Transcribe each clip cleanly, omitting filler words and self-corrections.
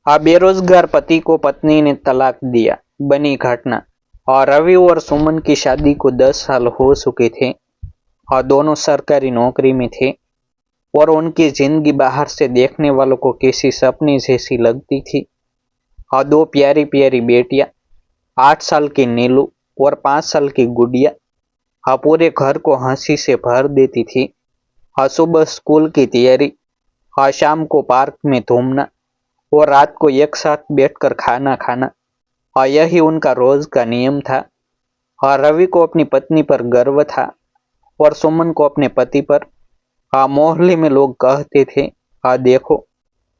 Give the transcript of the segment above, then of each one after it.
बेरोजगार पति को पत्नी ने तलाक दिया, बनी घटना। और रवि और सुमन की शादी को 10 साल हो चुके थे और दोनों सरकारी नौकरी में थे और उनकी जिंदगी बाहर से देखने वालों को किसी सपने जैसी लगती थी। और दो प्यारी प्यारी बेटियां, 8 साल की नीलू और 5 साल की गुड़िया, पूरे घर को हंसी से भर देती थी। सुबह स्कूल की तैयारी, शाम को पार्क में घूमना और रात को एक साथ बैठकर खाना खाना, यही उनका रोज का नियम था। रवि को अपनी पत्नी पर गर्व था और सुमन को अपने पति पर। मोहल्ले में लोग कहते थे, देखो,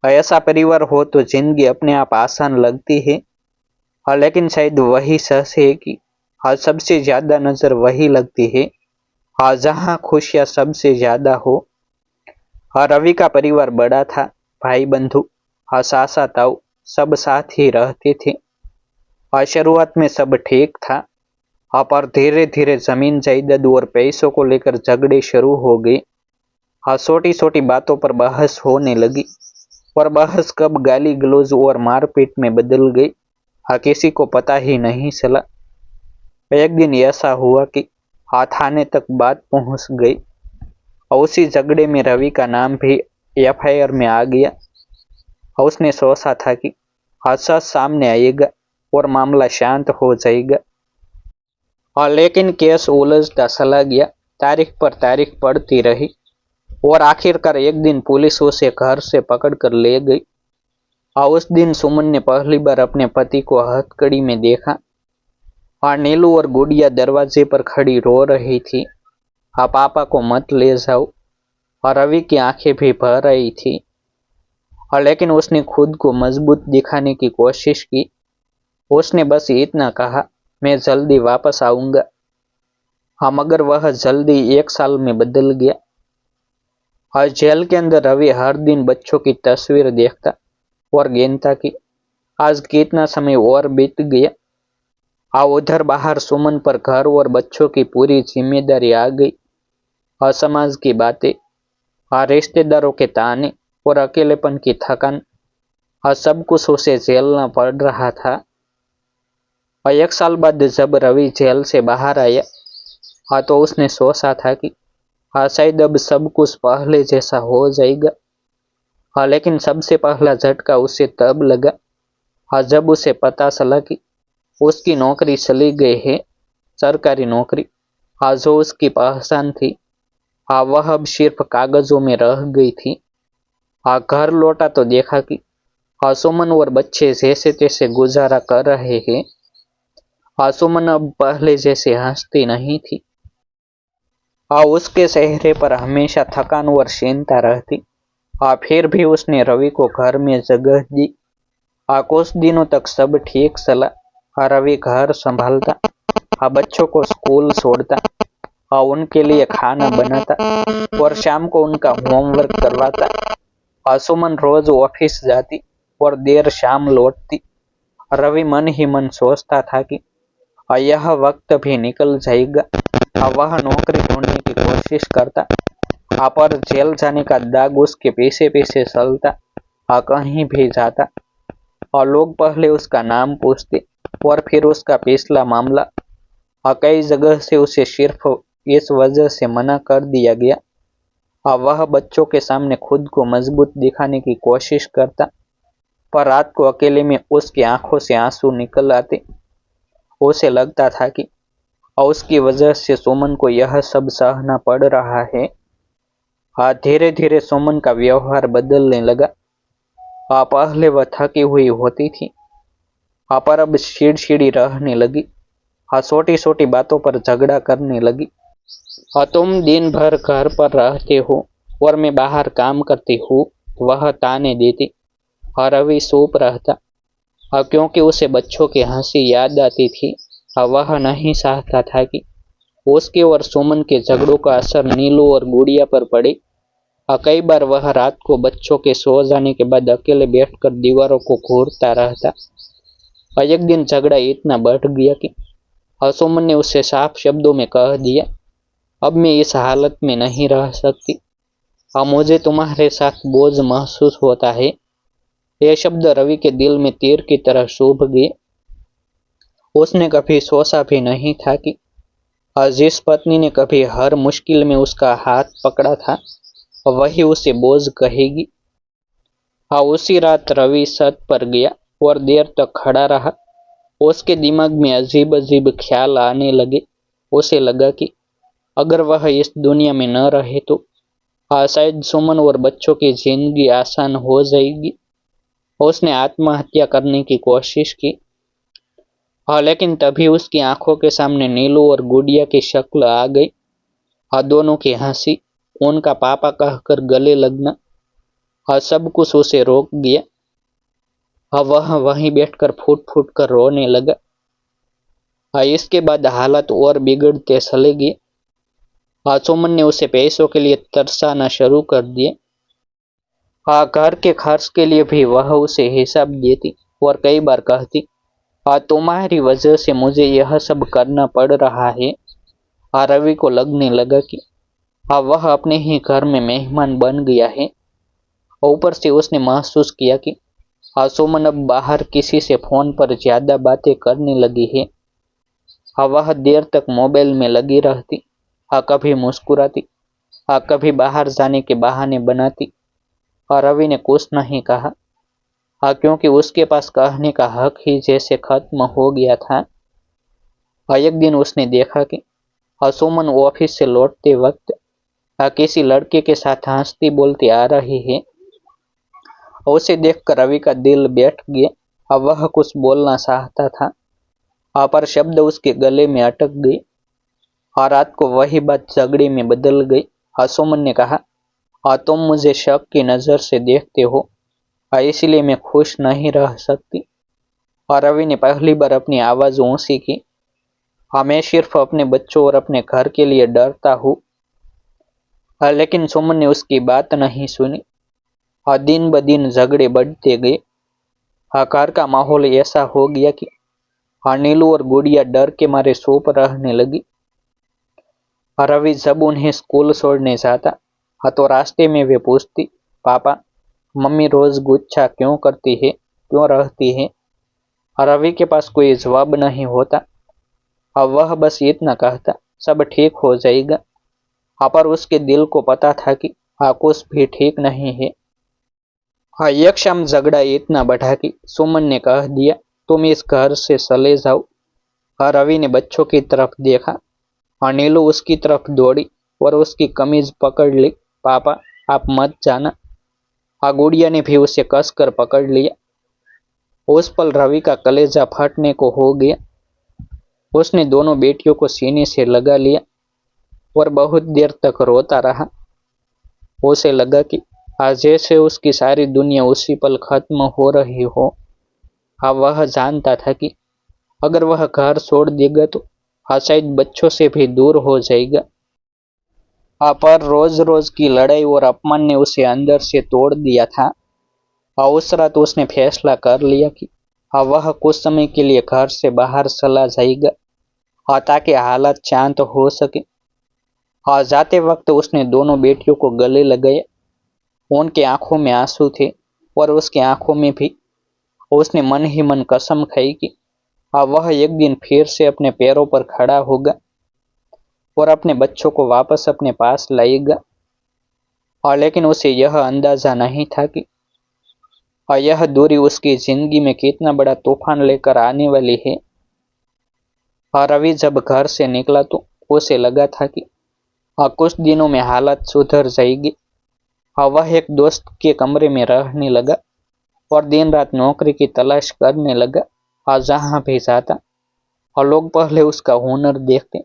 ऐसा परिवार हो तो जिंदगी अपने आप आसान लगती है। लेकिन शायद वही सच है कि सबसे ज्यादा नजर वही लगती है जहाँ खुशियाँ सबसे ज्यादा हो। रवि का परिवार बड़ा था, भाई बंधु, सासा ताऊ सब साथ ही रहते थे। शुरुआत में सब ठीक था, पर धीरे धीरे जमीन जायदाद और पैसों को लेकर झगड़े शुरू हो गए। छोटी छोटी बातों पर बहस होने लगी और बहस कब गाली गलौज और मारपीट में बदल गई, किसी को पता ही नहीं चला। एक दिन ऐसा हुआ कि थाने तक बात पहुंच गई और उसी झगड़े में रवि का नाम भी एफआईआर में आ गया। उसने सोचा था कि सच सामने आएगा और मामला शांत हो जाएगा, लेकिन केस उलझता चला गया। तारीख पर तारीख पड़ती रही और आखिरकार एक दिन पुलिस उसे घर से पकड़कर ले गई। उस दिन सुमन ने पहली बार अपने पति को हथकड़ी में देखा। नीलू और गुड़िया दरवाजे पर खड़ी रो रही थी, पापा को मत ले जाओ। रवि की आंखें भी भर आई थी, लेकिन उसने खुद को मजबूत दिखाने की कोशिश की। उसने बस इतना कहा, मैं जल्दी वापस आऊंगा। मगर वह जल्दी 1 साल में बदल गया। जेल के अंदर रवि हर दिन बच्चों की तस्वीर देखता और गिनता कि आज कितना समय और बीत गया। उधर बाहर सुमन पर घर और बच्चों की पूरी जिम्मेदारी आ गई। समाज की बातें, रिश्तेदारों के ताने और अकेलेपन की थकान, सब कुछ उसे झेलना पड़ रहा था। 1 साल बाद जब रवि जेल से बाहर आया, तो उसने सोचा था कि शायद अब सब कुछ पहले जैसा हो जाएगा। लेकिन सबसे पहला झटका उसे तब लगा जब उसे पता चला कि उसकी नौकरी चली गई है। सरकारी नौकरी, जो उसकी पहचान थी, वह अब सिर्फ कागजों में रह गई थी। घर लौटा तो देखा कि सुमन और बच्चे जैसे तैसे गुजारा कर रहे हैं। सुमन अब पहले जैसे हंसती नहीं थी। उसके चेहरे पर हमेशा थकान और चिंता रहती। फिर भी उसने रवि को घर में जगह दी। कुछ दिनों तक सब ठीक चला। रवि घर संभालता, बच्चों को स्कूल छोड़ता, उनके लिए खाना बनाता और शाम को उनका होमवर्क करवाता। सुमन रोज ऑफिस जाती और देर शाम लौटती। रवि मन ही मन सोचता था कि यह वक्त भी निकल जाएगा। वह नौकरी ढूंढने की कोशिश करता, पर जेल जाने का दाग उसके पीछे पीछे चलता, कहीं भी जाता। और लोग पहले उसका नाम पूछते और फिर उसका पिछला मामला। कई जगह से उसे सिर्फ इस वजह से मना कर दिया गया। वह बच्चों के सामने खुद को मजबूत दिखाने की कोशिश करता, पर रात को अकेले में उसकी आंखों से आंसू निकल आते। उसे लगता था कि उसकी वजह से सुमन को यह सब सहना पड़ रहा है। धीरे धीरे सुमन का व्यवहार बदलने लगा। पहले वह थकी हुई होती थी, पर अब चिड़चिड़ी रहने लगी। छोटी छोटी बातों पर झगड़ा करने लगी। तुम दिन भर घर पर रहते हो और मैं बाहर काम करती हूँ, वह ताने देती। रवि चुप रहता, क्योंकि उसे बच्चों की हंसी याद आती थी। वह नहीं चाहता था कि उसके और सुमन के झगड़ों का असर नीलू और गुड़िया पर पड़े। कई बार वह रात को बच्चों के सो जाने के बाद अकेले बैठकर दीवारों को घूरता रहता। एक दिन झगड़ा इतना बढ़ गया कि सुमन ने उसे साफ शब्दों में कह दिया, अब मैं इस हालत में नहीं रह सकती। मुझे तुम्हारे साथ बोझ महसूस होता है। ये शब्द रवि के दिल में तीर की तरह चुभ गए। उसने कभी सोचा भी नहीं था कि जिस पत्नी ने कभी हर मुश्किल में उसका हाथ पकड़ा था वही उसे बोझ कहेगी। उसी रात रवि छत पर गया और देर तक खड़ा रहा। उसके दिमाग में अजीब अजीब ख्याल आने लगे। उसे लगा कि अगर वह इस दुनिया में न रहे तो शायद सुमन और बच्चों की जिंदगी आसान हो जाएगी। उसने आत्महत्या करने की कोशिश की। लेकिन तभी उसकी आंखों के सामने नीलू और गुड़िया की शक्ल आ गई। दोनों की हंसी, उनका पापा कहकर गले लगना, सब कुछ उसे रोक गया। वह वहीं बैठकर फूट फूट कर रोने लगा। इसके बाद हालत और बिगड़ते चले गए। सुमन ने उसे पैसों के लिए तरसाना शुरू कर दिया। घर के खर्च के लिए भी वह उसे हिसाब देती और कई बार कहती, तुम्हारी वजह से मुझे यह सब करना पड़ रहा है। रवि को लगने लगा कि वह अपने ही घर में मेहमान बन गया है। ऊपर से उसने महसूस किया कि सुमन अब बाहर किसी से फोन पर ज्यादा बातें करने लगी है। वह देर तक मोबाइल में लगी रहती, कभी मुस्कुराती, कभी बाहर जाने के बहाने बनाती। रवि ने कुछ नहीं कहा, क्योंकि उसके पास कहने का हक ही जैसे खत्म हो गया था। एक दिन उसने देखा कि सुमन ऑफिस से लौटते वक्त किसी लड़के के साथ हंसती बोलती आ रही है। उसे देखकर रवि का दिल बैठ गया। वह कुछ बोलना चाहता था, पर शब्द उसके गले में अटक गई। रात को वही बात झगड़े में बदल गई। सुमन ने कहा, तुम मुझे शक की नजर से देखते हो, इसलिए मैं खुश नहीं रह सकती। रवि ने पहली बार अपनी आवाज ऊंची की, मैं सिर्फ अपने बच्चों और अपने घर के लिए डरता हूँ। लेकिन सुमन ने उसकी बात नहीं सुनी। दिन ब दिन झगड़े बढ़ते गए। घर का माहौल ऐसा हो गया कि नीलू और गुड़िया डर के मारे चुप रहने लगी। रवि जब उन्हें स्कूल छोड़ने जाता तो रास्ते में वे पूछती, पापा मम्मी रोज गुस्सा क्यों करती है, क्यों रहती है। रवि के पास कोई जवाब नहीं होता। वह बस इतना कहता, सब ठीक हो जाएगा। पर उसके दिल को पता था कि कुछ भी ठीक नहीं है। एक शाम झगड़ा इतना बढ़ा कि सुमन ने कह दिया, तुम इस घर से चले जाओ। रवि ने बच्चों की तरफ देखा। नीलू उसकी तरफ दौड़ी और उसकी कमीज पकड़ ली। पापा आप मत जाना। गुड़िया ने भी उसे कसकर पकड़ लिया। उस पल रवि का कलेजा फटने को हो गया। उसने दोनों बेटियों को सीने से लगा लिया और बहुत देर तक रोता रहा। उसे लगा कि आज जैसे उसकी सारी दुनिया उसी पल खत्म हो रही हो। वह जानता था कि अगर वह घर छोड़ देगा तो शायद बच्चों से भी दूर हो जाएगा। पर रोज रोज की लड़ाई और अपमान ने उसे अंदर से तोड़ दिया था। उस रात उसने फैसला कर लिया कि वह कुछ समय के लिए घर से बाहर चला जाएगा, ताकि हालात शांत हो सके। जाते वक्त उसने दोनों बेटियों को गले लगाया। उनके आंखों में आंसू थे और उसकी आंखों में भी। उसने मन ही मन कसम खाई कि वह एक दिन फिर से अपने पैरों पर खड़ा होगा और अपने बच्चों को वापस अपने पास लाएगा। लेकिन उसे यह अंदाजा नहीं था कि यह दूरी उसकी जिंदगी में कितना बड़ा तूफान लेकर आने वाली है। रवि जब घर से निकला तो उसे लगा था कि कुछ दिनों में हालत सुधर जाएगी। वह एक दोस्त के कमरे में रहने लगा और दिन रात नौकरी की तलाश करने लगा। जहाँ भी जाता लोग पहले उसका हुनर देखते,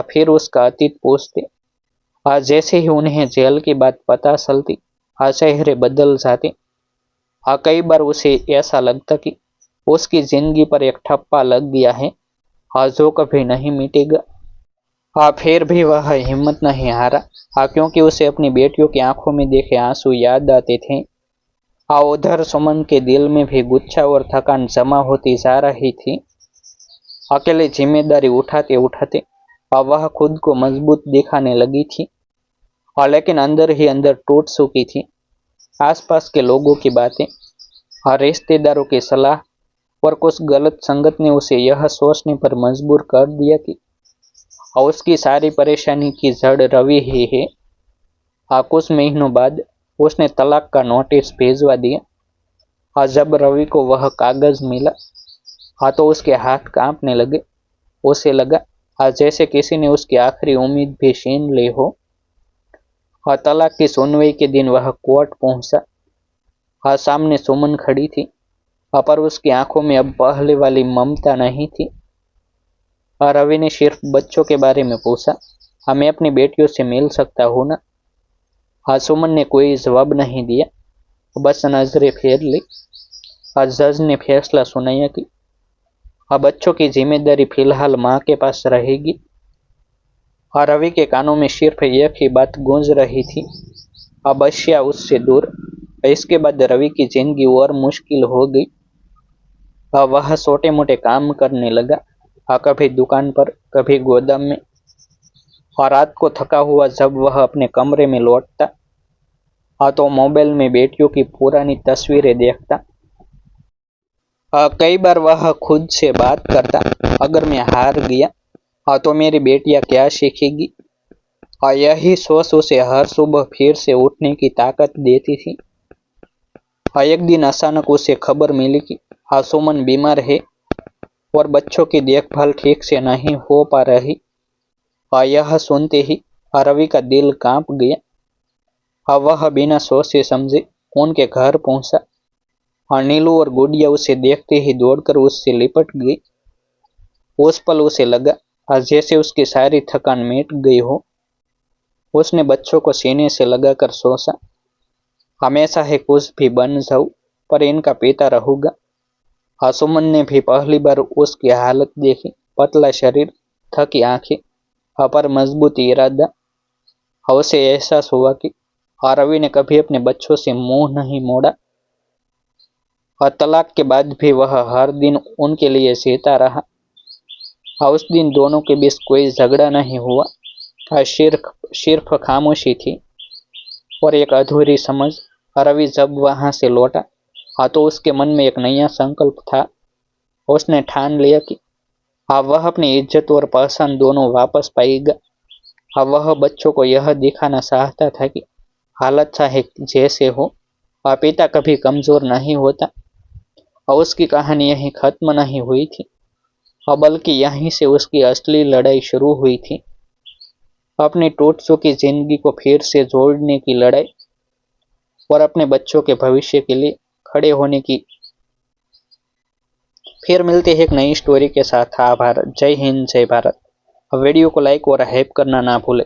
फिर उसका अतीत पूछते। जैसे ही उन्हें जेल की बात पता चलती, चेहरे बदल जाते। कई बार उसे ऐसा लगता कि उसकी जिंदगी पर एक ठप्पा लग गया है, जो कभी नहीं मिटेगा। फिर भी वह हिम्मत नहीं हारा, क्योंकि उसे अपनी बेटियों की आंखों में देखे आंसू याद आते थे। उधर सुमन के दिल में भी गुस्सा और थकान जमा होती जा रही थी। अकेले जिम्मेदारी उठाते उठाते वह खुद को मजबूत दिखाने लगी थी, लेकिन अंदर ही अंदर टूट चुकी थी। आसपास के लोगों की बातें, और रिश्तेदारों की सलाह और कुछ गलत संगत ने उसे यह सोचने पर मजबूर कर दिया कि उसकी सारी परेशानी की जड़ रवि ही है। कुछ महीनों बाद उसने तलाक का नोटिस भेजवा दिया। जब रवि को वह कागज मिला तो उसके हाथ कांपने लगे। उसे लगा जैसे किसी ने उसकी आखिरी उम्मीद भी छीन ली हो। तलाक की सुनवाई के दिन वह कोर्ट पहुंचा। सामने सुमन खड़ी थी, पर उसकी आंखों में अब पहले वाली ममता नहीं थी। रवि ने सिर्फ बच्चों के बारे में पूछा, मैं अपनी बेटियों से मिल सकता हूँ ना? सुमन ने कोई जवाब नहीं दिया, बस नजरें फेर ली। जज ने फैसला सुनाया कि बच्चों की जिम्मेदारी फिलहाल माँ के पास रहेगी। रवि के कानों में सिर्फ एक ही बात गूंज रही थी, बच्चियां उससे दूर। इसके बाद रवि की जिंदगी और मुश्किल हो गई। वह छोटे मोटे काम करने लगा, कभी दुकान पर, कभी गोदाम में। और रात को थका हुआ जब वह अपने कमरे में लौटता तो मोबाइल में बेटियों की पुरानी तस्वीरें देखता। कई बार वह खुद से बात करता, अगर मैं हार गया तो मेरी बेटियां क्या सीखेगी? यही सोच उसे हर सुबह फिर से उठने की ताकत देती थी। एक दिन अचानक उसे खबर मिली कि सुमन बीमार है और बच्चों की देखभाल ठीक से नहीं हो पा रही। यह सुनते ही रवि का दिल कांप गया। वह बिना सोचे समझे उनके घर पहुंचा। नीलू और गुड़िया उसे देखते ही दौड़कर उससे लिपट गई। उस पल उसे लगा जैसे उसकी सारी थकान मिट गई हो। उसने बच्चों को सीने से लगाकर सोचा, हमेशा है कुछ भी बन जाऊं पर इनका पिता रहूंगा। सुमन ने भी पहली बार उसकी हालत देखी, पतला शरीर, थकी आंखें, पर मजबूत इरादा। उसे एहसास हुआ कि रवि ने कभी अपने बच्चों से मुंह नहीं मोड़ा। और तलाक के बाद भी वह हर दिन उनके लिए जीता रहा। उस दिन दोनों के बीच कोई झगड़ा नहीं हुआ, सिर्फ खामोशी थी और एक अधूरी समझ। रवि जब वहां से लौटा तो उसके मन में एक नया संकल्प था। उसने ठान लिया कि वह अपनी इज्जत और पहचान दोनों वापस पाएगा। वह बच्चों को यह दिखाना चाहता था कि हालत चाहे जैसे हो, पिता कभी कमजोर नहीं होता। और उसकी कहानी यहीं खत्म नहीं हुई थी, बल्कि यहीं से उसकी असली लड़ाई शुरू हुई थी। अपनी टूट चुकी जिंदगी को फिर से जोड़ने की लड़ाई और अपने बच्चों के भविष्य के लिए खड़े होने की। फिर मिलते हैं एक नई स्टोरी के साथ। आभार। जय हिंद, जय भारत। वीडियो को लाइक और हाइप करना ना भूलें।